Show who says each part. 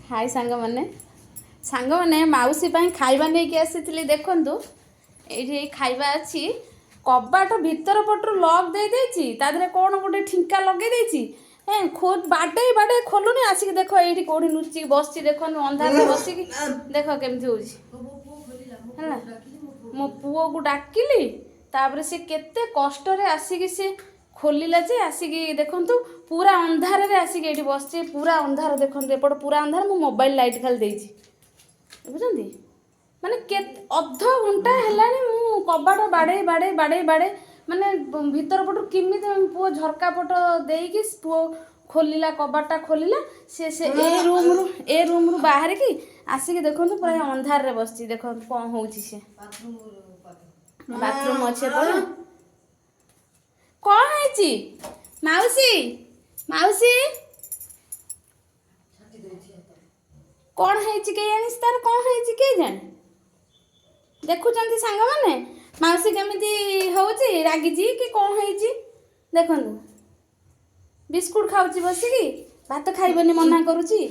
Speaker 1: हाय सांग मैंने माउसी पाई खाइबा नहीं कि आसी देखंतु ये खाइबा अच्छी कबाट भीतर पटू लक दे देछि तादरे कौन गोटे ठिंका लगे देछि खुद बाटे बाटे खोलुनी आसिक देख ये कौटी लुचिक बस देख अंधार बसिक देख केमती हो मो पुओ को डाकिली तापर से केते कष्ट आसिक से खोलिला जे आसिक देखंतु पूरा अंधार रे आसिक एठी बसचे पूरा अंधार देखंतु एपट पूरा अंधार मो मोबाइल लाइट खाली देछि बुझंती माने के अध घंटा हेलानी मु कबाट बाड़े बाड़े बाड़े बाड़े माने भीतर पटु किमित पुओ झरका पट देइकी पुओ खोलिला कबाटा खोलिला से ए रूम रु बाहर की आसिक देखंतु पूरा अंधार रे बसची देखंतु कोन होउची से बाथरूम अच्छे पर कौन है माउसी माउसी कौन है तार कौन है के जाने देखुं सांग मैंने माउसी केमी हूँ रागी कि कौन है देखु बिस्कुट खाऊँ बसिकी भात खाइबनी मना करुची